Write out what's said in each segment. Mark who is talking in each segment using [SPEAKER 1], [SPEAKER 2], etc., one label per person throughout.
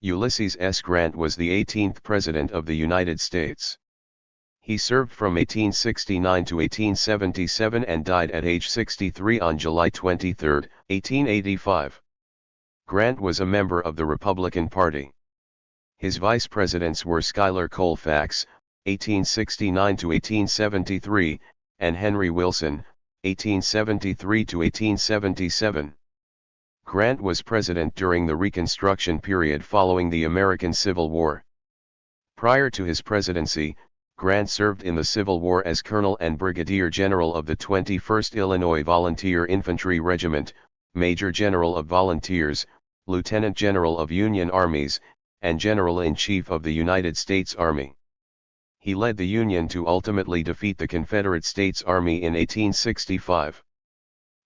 [SPEAKER 1] Ulysses S. Grant was the 18th President of the United States. He served from 1869 to 1877 and died at age 63 on July 23, 1885. Grant was a member of the Republican Party. His vice presidents were Schuyler Colfax, 1869 to 1873, and Henry Wilson, 1873 to 1877. Grant was president during the Reconstruction period following the American Civil War. Prior to his presidency, Grant served in the Civil War as Colonel and Brigadier General of the 21st Illinois Volunteer Infantry Regiment, Major General of Volunteers, Lieutenant General of Union Armies, and General-in-Chief of the United States Army. He led the Union to ultimately defeat the Confederate States Army in 1865.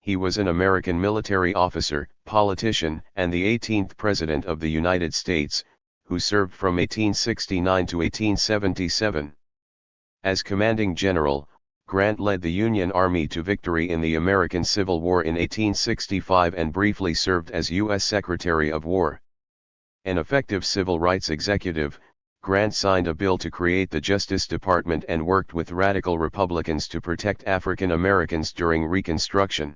[SPEAKER 1] He was an American military officer, politician, and the 18th President of the United States, who served from 1869 to 1877. As commanding general, Grant led the Union Army to victory in the American Civil War in 1865 and briefly served as U.S. Secretary of War. An effective civil rights executive, Grant signed a bill to create the Justice Department and worked with radical Republicans to protect African Americans during Reconstruction.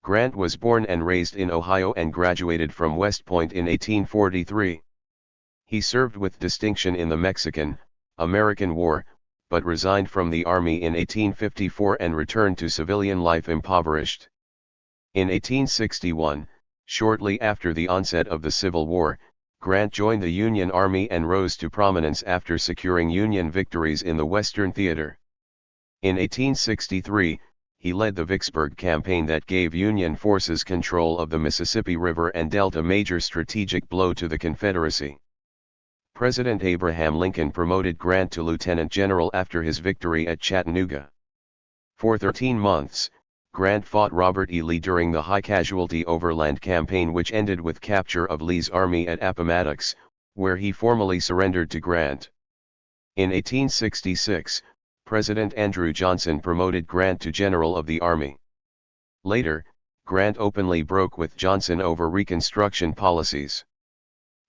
[SPEAKER 1] Grant was born and raised in Ohio and graduated from West Point in 1843. He served with distinction in the Mexican-American War, but resigned from the Army in 1854 and returned to civilian life impoverished. In 1861, shortly after the onset of the Civil War, Grant joined the Union Army and rose to prominence after securing Union victories in the Western Theater. In 1863, he led the Vicksburg campaign that gave Union forces control of the Mississippi River and dealt a major strategic blow to the Confederacy. President Abraham Lincoln promoted Grant to lieutenant general after his victory at Chattanooga. For 13 months, Grant fought Robert E. Lee during the high-casualty Overland Campaign, which ended with capture of Lee's army at Appomattox, where he formally surrendered to Grant. In 1866, President Andrew Johnson promoted Grant to General of the Army. Later, Grant openly broke with Johnson over Reconstruction policies.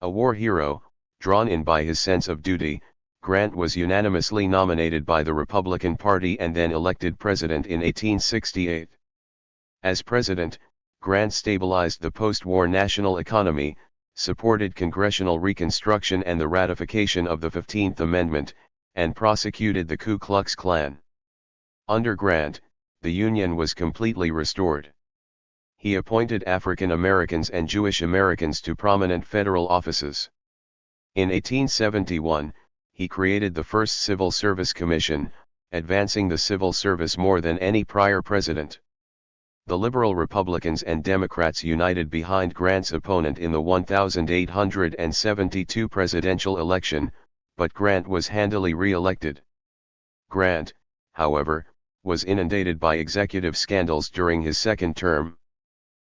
[SPEAKER 1] A war hero, drawn in by his sense of duty, Grant was unanimously nominated by the Republican Party and then elected president in 1868. As president, Grant stabilized the post-war national economy, supported congressional reconstruction and the ratification of the 15th Amendment, and prosecuted the Ku Klux Klan. Under Grant, the Union was completely restored. He appointed African Americans and Jewish Americans to prominent federal offices. In 1871, he created the first Civil Service Commission, advancing the civil service more than any prior president. The liberal Republicans and Democrats united behind Grant's opponent in the 1872 presidential election, but Grant was handily re-elected. Grant, however, was inundated by executive scandals during his second term.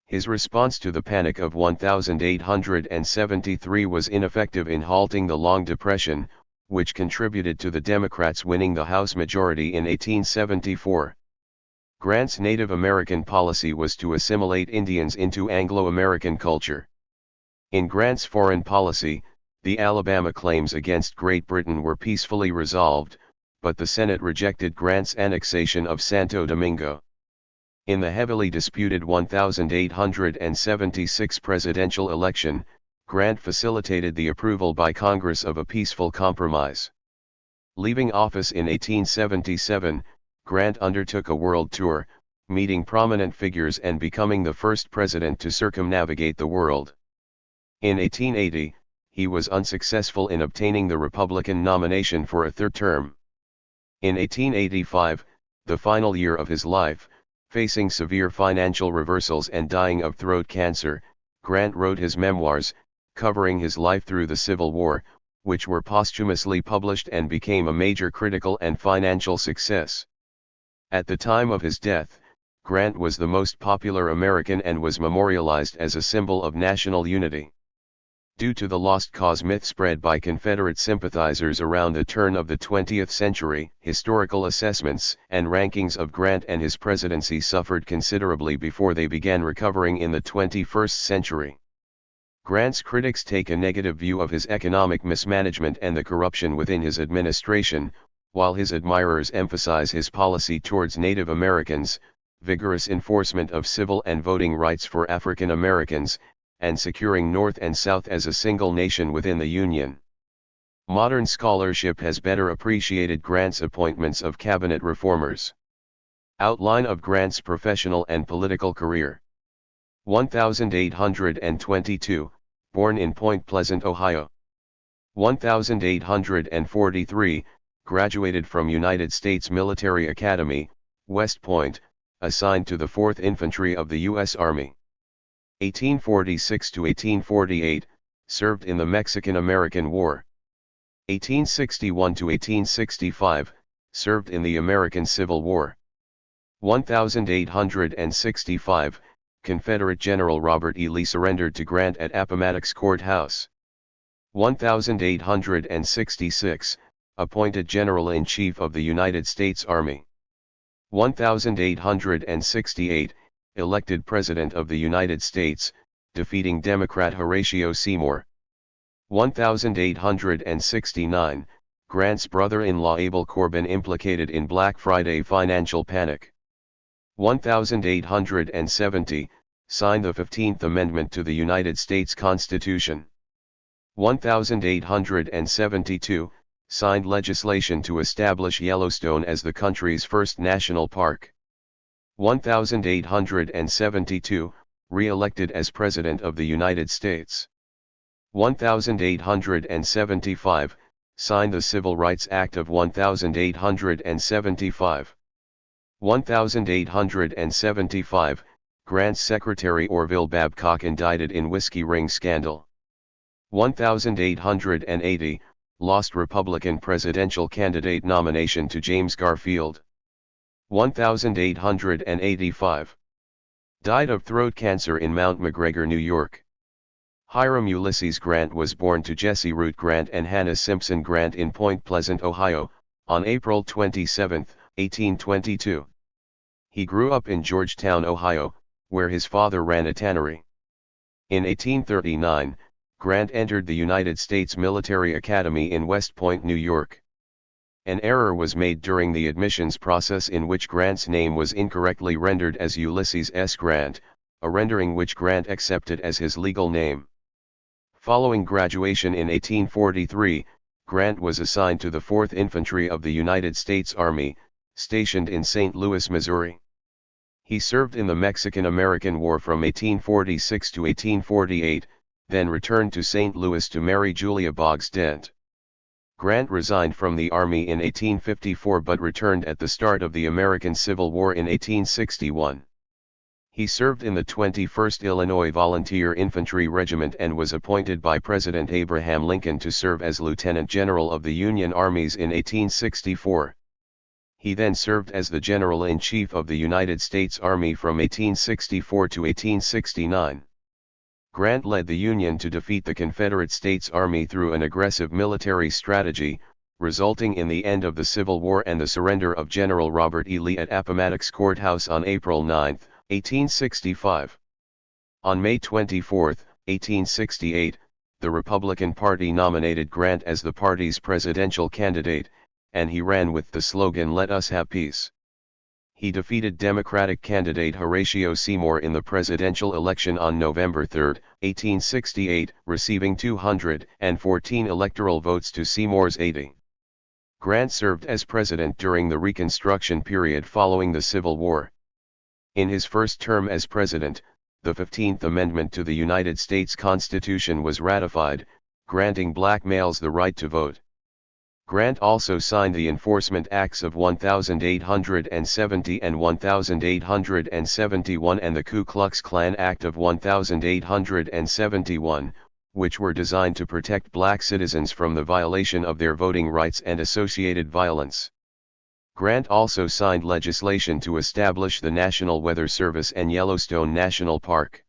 [SPEAKER 1] His response to the Panic of 1873 was ineffective in halting the Long Depression, which contributed to the Democrats winning the House majority in 1874. Grant's Native American policy was to assimilate Indians into Anglo-American culture. In Grant's foreign policy, the Alabama claims against Great Britain were peacefully resolved, but the Senate rejected Grant's annexation of Santo Domingo. In the heavily disputed 1876 presidential election, Grant facilitated the approval by Congress of a peaceful compromise. Leaving office in 1877, Grant undertook a world tour, meeting prominent figures and becoming the first president to circumnavigate the world. In 1880, he was unsuccessful in obtaining the Republican nomination for a third term. In 1885, the final year of his life, facing severe financial reversals and dying of throat cancer, Grant wrote his memoirs, covering his life through the Civil War, which were posthumously published and became a major critical and financial success. At the time of his death, Grant was the most popular American and was memorialized as a symbol of national unity. Due to the lost cause myth spread by Confederate sympathizers around the turn of the 20th century, historical assessments and rankings of Grant and his presidency suffered considerably before they began recovering in the 21st century. Grant's critics take a negative view of his economic mismanagement and the corruption within his administration, while his admirers emphasize his policy towards Native Americans, vigorous enforcement of civil and voting rights for African Americans, and securing North and South as a single nation within the Union. Modern scholarship has better appreciated Grant's appointments of cabinet reformers. Outline of Grant's professional and political career. 1822, born in Point Pleasant, Ohio. 1843, graduated from United States Military Academy, West Point, assigned to the 4th Infantry of the U.S. Army. 1846 to 1848, served in the Mexican-American War. 1861 to 1865, served in the American Civil War. 1865, Confederate General Robert E. Lee surrendered to Grant at Appomattox Courthouse. 1866, appointed General-in-Chief of the United States Army. 1868, elected President of the United States, defeating Democrat Horatio Seymour. 1869, Grant's brother-in-law Abel Corbin implicated in Black Friday financial panic. 1870, signed the 15th Amendment to the United States Constitution. 1872, signed legislation to establish Yellowstone as the country's first national park. 1872, re-elected as President of the United States. 1875, signed the Civil Rights Act of 1875. 1875, Grant's secretary Orville Babcock indicted in whiskey ring scandal. 1880, lost Republican presidential candidate nomination to James Garfield. 1885, died of throat cancer in Mount McGregor, New York. Hiram Ulysses Grant was born to Jesse Root Grant and Hannah Simpson Grant in Point Pleasant, Ohio, on April 27, 1822. He grew up in Georgetown, Ohio, where his father ran a tannery. In 1839, Grant entered the United States Military Academy in West Point, New York. An error was made during the admissions process in which Grant's name was incorrectly rendered as Ulysses S. Grant, a rendering which Grant accepted as his legal name. Following graduation in 1843, Grant was assigned to the 4th Infantry of the United States Army, stationed in St. Louis, Missouri. He served in the Mexican-American War from 1846 to 1848, then returned to St. Louis to marry Julia Boggs Dent. Grant resigned from the Army in 1854 but returned at the start of the American Civil War in 1861. He served in the 21st Illinois Volunteer Infantry Regiment and was appointed by President Abraham Lincoln to serve as Lieutenant General of the Union Armies in 1864. He then served as the General-in-Chief of the United States Army from 1864 to 1869. Grant led the Union to defeat the Confederate States Army through an aggressive military strategy, resulting in the end of the Civil War and the surrender of General Robert E. Lee at Appomattox Courthouse on April 9, 1865. On May 24, 1868, the Republican Party nominated Grant as the party's presidential candidate, and he ran with the slogan "Let us have peace." He defeated Democratic candidate Horatio Seymour in the presidential election on November 3, 1868, receiving 214 electoral votes to Seymour's 80. Grant served as president during the Reconstruction period following the Civil War. In his first term as president, the 15th Amendment to the United States Constitution was ratified, granting black males the right to vote. Grant also signed the Enforcement Acts of 1870 and 1871 and the Ku Klux Klan Act of 1871, which were designed to protect black citizens from the violation of their voting rights and associated violence. Grant also signed legislation to establish the National Weather Service and Yellowstone National Park.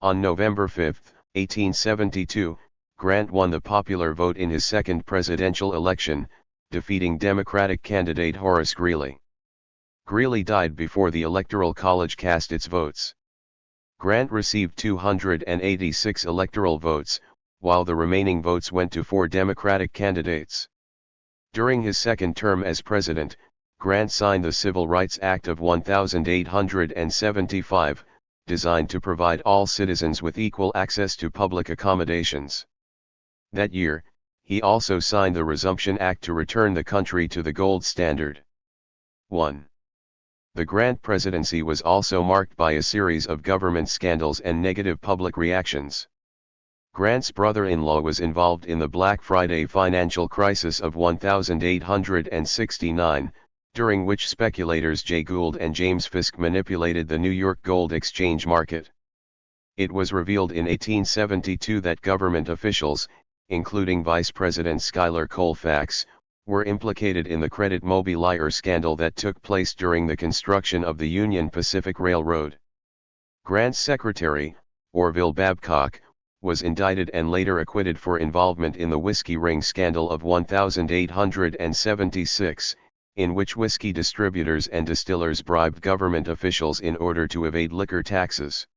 [SPEAKER 1] On November 5, 1872, Grant won the popular vote in his second presidential election, defeating Democratic candidate Horace Greeley. Greeley died before the Electoral College cast its votes. Grant received 286 electoral votes, while the remaining votes went to 4 Democratic candidates. During his second term as president, Grant signed the Civil Rights Act of 1875, designed to provide all citizens with equal access to public accommodations. That year, he also signed the Resumption Act to return the country to the gold standard. 1. The Grant presidency was also marked by a series of government scandals and negative public reactions. Grant's brother-in-law was involved in the Black Friday financial crisis of 1869, during which speculators Jay Gould and James Fisk manipulated the New York gold exchange market. It was revealed in 1872 that government officials, including Vice President Schuyler Colfax, were implicated in the credit mobilier scandal that took place during the construction of the Union Pacific Railroad. Grant's secretary, Orville Babcock, was indicted and later acquitted for involvement in the whiskey ring scandal of 1876, in which whiskey distributors and distillers bribed government officials in order to evade liquor taxes.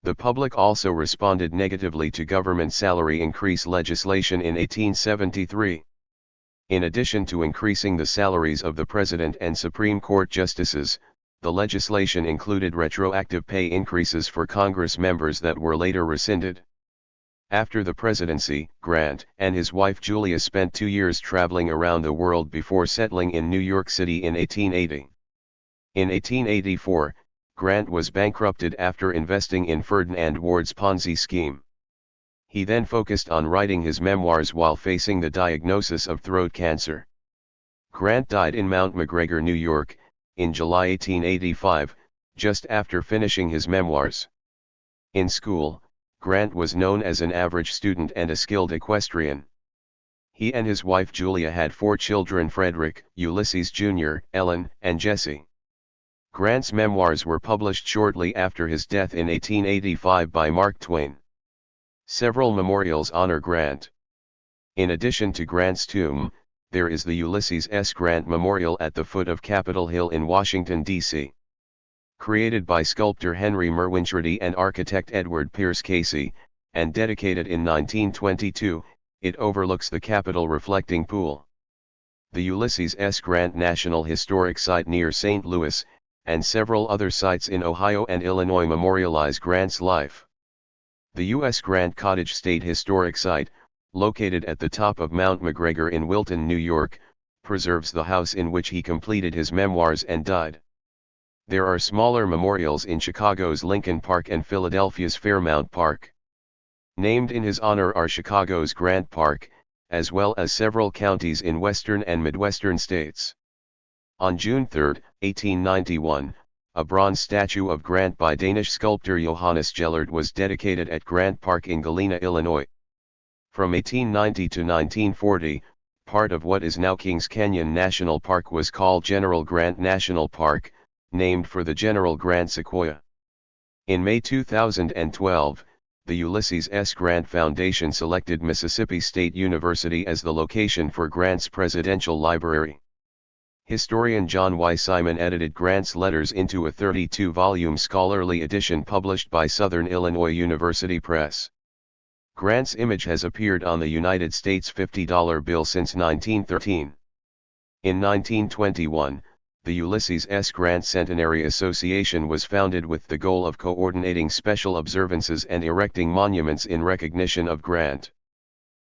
[SPEAKER 1] The public also responded negatively to government salary increase legislation in 1873. In addition to increasing the salaries of the President and Supreme Court justices, the legislation included retroactive pay increases for Congress members that were later rescinded. After the presidency, Grant and his wife Julia spent 2 years traveling around the world before settling in New York City in 1880. In 1884, Grant was bankrupted after investing in Ferdinand Ward's Ponzi scheme. He then focused on writing his memoirs while facing the diagnosis of throat cancer. Grant died in Mount McGregor, New York, in July 1885, just after finishing his memoirs. In school, Grant was known as an average student and a skilled equestrian. He and his wife Julia had 4 children: Frederick, Ulysses Jr., Ellen, and Jesse. Grant's memoirs were published shortly after his death in 1885 by Mark Twain. Several memorials honor Grant. In addition to Grant's tomb, there is the Ulysses S. Grant Memorial at the foot of Capitol Hill in Washington, D.C. Created by sculptor Henry Merwintrady and architect Edward Pierce Casey, and dedicated in 1922, it overlooks the Capitol reflecting pool. The Ulysses S. Grant National Historic Site near St. Louis, and several other sites in Ohio and Illinois memorialize Grant's life. The U.S. Grant Cottage State Historic Site, located at the top of Mount McGregor in Wilton, New York, preserves the house in which he completed his memoirs and died. There are smaller memorials in Chicago's Lincoln Park and Philadelphia's Fairmount Park. Named in his honor are Chicago's Grant Park, as well as several counties in western and midwestern states. On June 3, 1891, a bronze statue of Grant by Danish sculptor Johannes Gellert was dedicated at Grant Park in Galena, Illinois. From 1890 to 1940, part of what is now Kings Canyon National Park was called General Grant National Park, named for the General Grant sequoia. In May 2012, the Ulysses S. Grant Foundation selected Mississippi State University as the location for Grant's presidential library. Historian John Y. Simon edited Grant's letters into a 32-volume scholarly edition published by Southern Illinois University Press. Grant's image has appeared on the United States $50 bill since 1913. In 1921, the Ulysses S. Grant Centenary Association was founded with the goal of coordinating special observances and erecting monuments in recognition of Grant.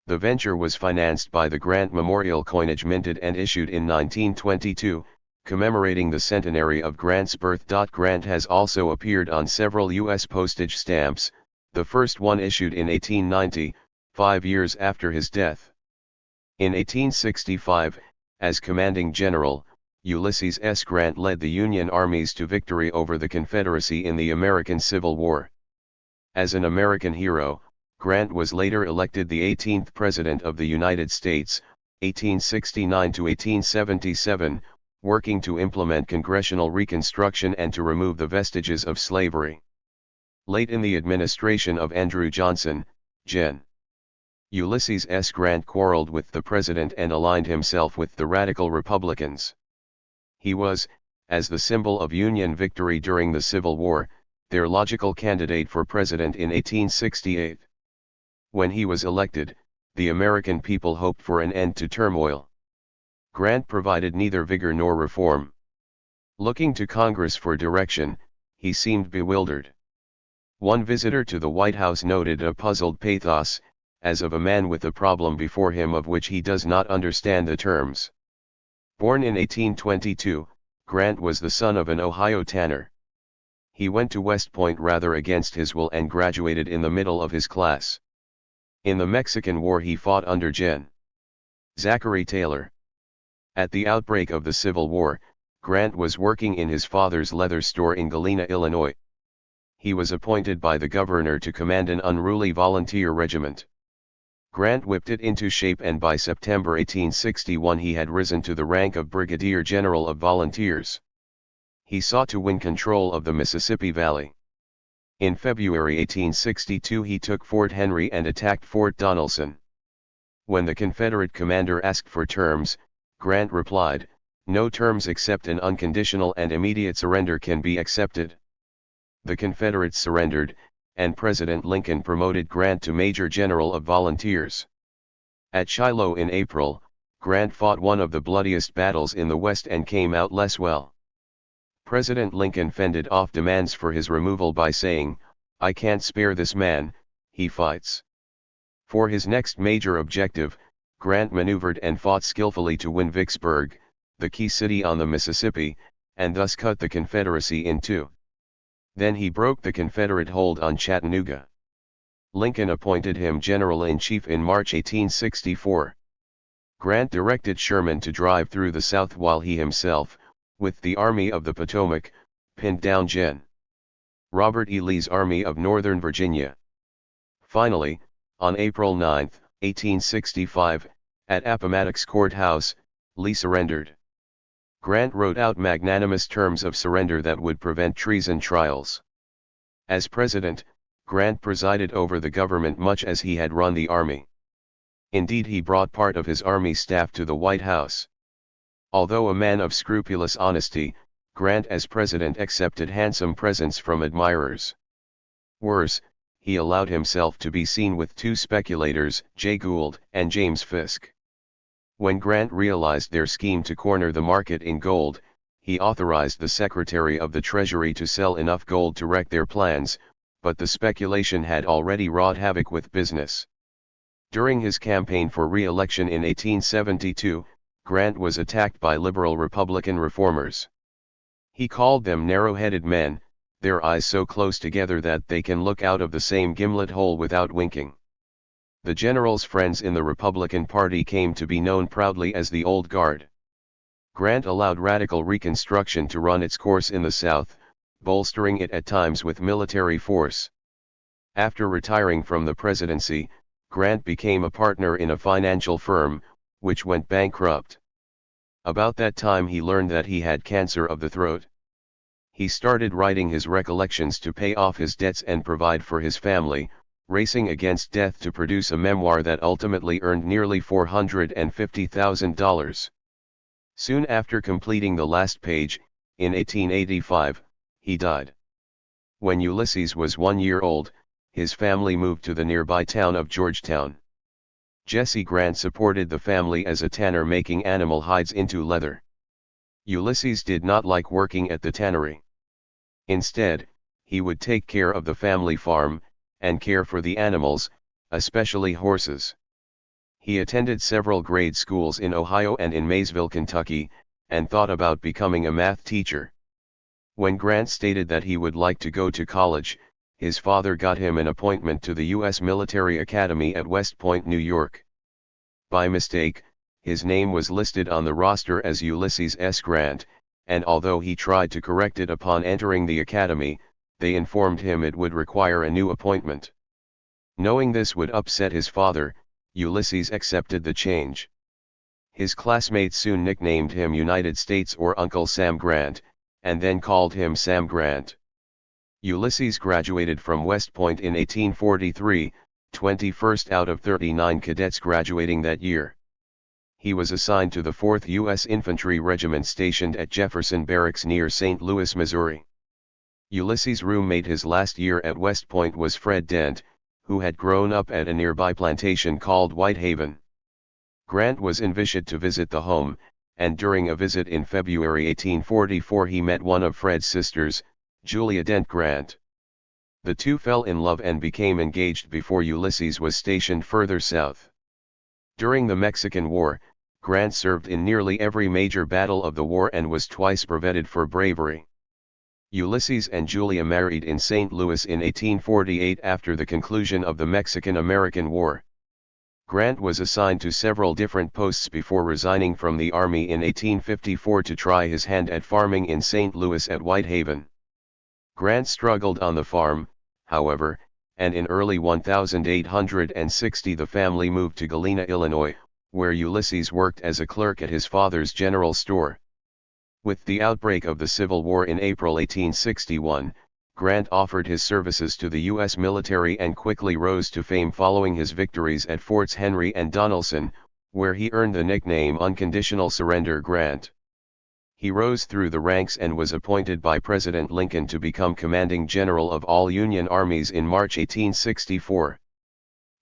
[SPEAKER 1] The venture was financed by the Grant Memorial coinage minted and issued in 1922, commemorating the centenary of Grant's birth. Grant has also appeared on several U.S. postage stamps, the first one issued in 1890, 5 years after his death. In 1865, as commanding general, Ulysses S. Grant led the Union armies to victory over the Confederacy in the American Civil War. As an American hero, Grant was later elected the 18th President of the United States, 1869 to 1877, working to implement congressional reconstruction and to remove the vestiges of slavery. Late in the administration of Andrew Johnson, Gen. Ulysses S. Grant quarreled with the president and aligned himself with the radical Republicans. He was, as the symbol of Union victory during the Civil War, their logical candidate for president in 1868. When he was elected, the American people hoped for an end to turmoil. Grant provided neither vigor nor reform. Looking to Congress for direction, he seemed bewildered. One visitor to the White House noted a puzzled pathos, as of a man with a problem before him of which he does not understand the terms. Born in 1822, Grant was the son of an Ohio tanner. He went to West Point rather against his will and graduated in the middle of his class. In the Mexican War he fought under Gen. Zachary Taylor. At the outbreak of the Civil War, Grant was working in his father's leather store in Galena, Illinois. He was appointed by the governor to command an unruly volunteer regiment. Grant whipped it into shape, and by September 1861 he had risen to the rank of Brigadier General of Volunteers. He sought to win control of the Mississippi Valley. In February 1862 he took Fort Henry and attacked Fort Donelson. When the Confederate commander asked for terms, Grant replied, "No terms except an unconditional and immediate surrender can be accepted." The Confederates surrendered, and President Lincoln promoted Grant to Major General of Volunteers. At Shiloh in April, Grant fought one of the bloodiest battles in the West and came out less well. President Lincoln fended off demands for his removal by saying, "I can't spare this man, he fights." For his next major objective, Grant maneuvered and fought skillfully to win Vicksburg, the key city on the Mississippi, and thus cut the Confederacy in two. Then he broke the Confederate hold on Chattanooga. Lincoln appointed him general-in-chief in March 1864. Grant directed Sherman to drive through the South while he himself, with the Army of the Potomac, pinned down Gen. Robert E. Lee's Army of Northern Virginia. Finally, on April 9, 1865, at Appomattox Courthouse, Lee surrendered. Grant wrote out magnanimous terms of surrender that would prevent treason trials. As president, Grant presided over the government much as he had run the army. Indeed, he brought part of his army staff to the White House. Although a man of scrupulous honesty, Grant as president accepted handsome presents from admirers. Worse, he allowed himself to be seen with two speculators, Jay Gould and James Fisk. When Grant realized their scheme to corner the market in gold, he authorized the Secretary of the Treasury to sell enough gold to wreck their plans, but the speculation had already wrought havoc with business. During his campaign for re-election in 1872, Grant was attacked by liberal Republican reformers. He called them narrow-headed men, their eyes so close together that they can look out of the same gimlet hole without winking. The general's friends in the Republican Party came to be known proudly as the Old Guard. Grant allowed radical Reconstruction to run its course in the South, bolstering it at times with military force. After retiring from the presidency, Grant became a partner in a financial firm, which went bankrupt. About that time he learned that he had cancer of the throat. He started writing his recollections to pay off his debts and provide for his family, racing against death to produce a memoir that ultimately earned nearly $450,000. Soon after completing the last page, in 1885, he died. When Ulysses was 1 year old, his family moved to the nearby town of Georgetown. Jesse Grant supported the family as a tanner making animal hides into leather. Ulysses did not like working at the tannery. Instead, he would take care of the family farm, and care for the animals, especially horses. He attended several grade schools in Ohio and in Maysville, Kentucky, and thought about becoming a math teacher. When Grant stated that he would like to go to college, his father got him an appointment to the U.S. Military Academy at West Point, New York. By mistake, his name was listed on the roster as Ulysses S. Grant, and although he tried to correct it upon entering the academy, they informed him it would require a new appointment. Knowing this would upset his father, Ulysses accepted the change. His classmates soon nicknamed him United States or Uncle Sam Grant, and then called him Sam Grant. Ulysses graduated from West Point in 1843, 21st out of 39 cadets graduating that year. He was assigned to the 4th U.S. Infantry Regiment stationed at Jefferson Barracks near St. Louis, Missouri. Ulysses' roommate his last year at West Point was Fred Dent, who had grown up at a nearby plantation called Whitehaven. Grant was invited to visit the home, and during a visit in February 1844 he met one of Fred's sisters, Julia Dent Grant. The two fell in love and became engaged before Ulysses was stationed further south. During the Mexican War, Grant served in nearly every major battle of the war and was twice brevetted for bravery. Ulysses and Julia married in St. Louis in 1848 after the conclusion of the Mexican-American War. Grant was assigned to several different posts before resigning from the Army in 1854 to try his hand at farming in St. Louis at Whitehaven. Grant struggled on the farm, however, and in early 1860 the family moved to Galena, Illinois, where Ulysses worked as a clerk at his father's general store. With the outbreak of the Civil War in April 1861, Grant offered his services to the U.S. military and quickly rose to fame following his victories at Forts Henry and Donelson, where he earned the nickname Unconditional Surrender Grant. He rose through the ranks and was appointed by President Lincoln to become commanding general of all Union armies in March 1864.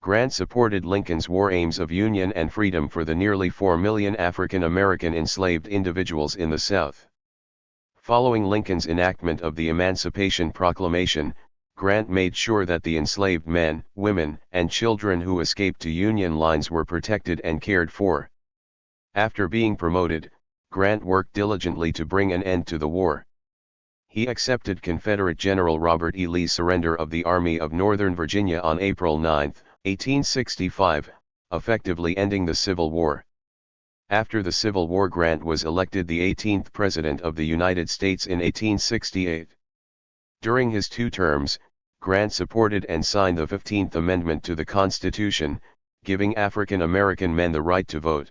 [SPEAKER 1] Grant supported Lincoln's war aims of union and freedom for the nearly 4 million African American enslaved individuals in the South. Following Lincoln's enactment of the Emancipation Proclamation, Grant made sure that the enslaved men, women, and children who escaped to Union lines were protected and cared for. After being promoted, Grant worked diligently to bring an end to the war. He accepted Confederate General Robert E. Lee's surrender of the Army of Northern Virginia on April 9, 1865, effectively ending the Civil War. After the Civil War, Grant was elected the 18th President of the United States in 1868. During his 2 terms, Grant supported and signed the 15th Amendment to the Constitution, giving African American men the right to vote.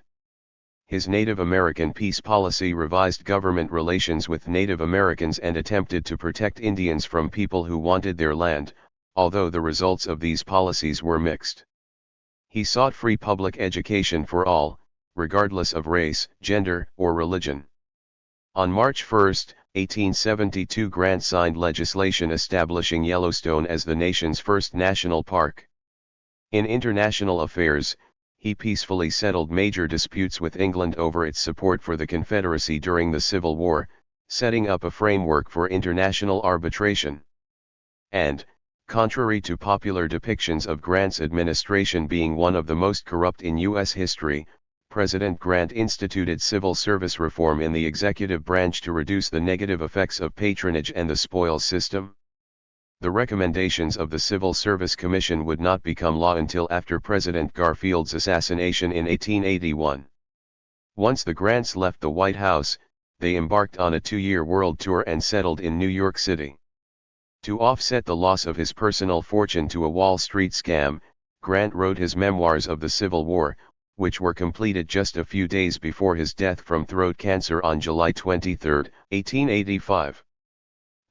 [SPEAKER 1] His Native American peace policy revised government relations with Native Americans and attempted to protect Indians from people who wanted their land, although the results of these policies were mixed. He sought free public education for all, regardless of race, gender, or religion. On March 1, 1872, Grant signed legislation establishing Yellowstone as the nation's first national park. In international affairs, he peacefully settled major disputes with England over its support for the Confederacy during the Civil War, setting up a framework for international arbitration. And, contrary to popular depictions of Grant's administration being one of the most corrupt in U.S. history, President Grant instituted civil service reform in the executive branch to reduce the negative effects of patronage and the spoils system. The recommendations of the Civil Service Commission would not become law until after President Garfield's assassination in 1881. Once the Grants left the White House, they embarked on a 2-year world tour and settled in New York City. To offset the loss of his personal fortune to a Wall Street scam, Grant wrote his memoirs of the Civil War, which were completed just a few days before his death from throat cancer on July 23, 1885.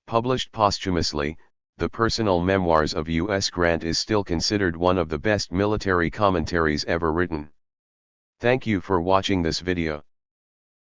[SPEAKER 1] Published posthumously, the personal memoirs of U.S. Grant is still considered one of the best military commentaries ever written. Thank you for watching this video.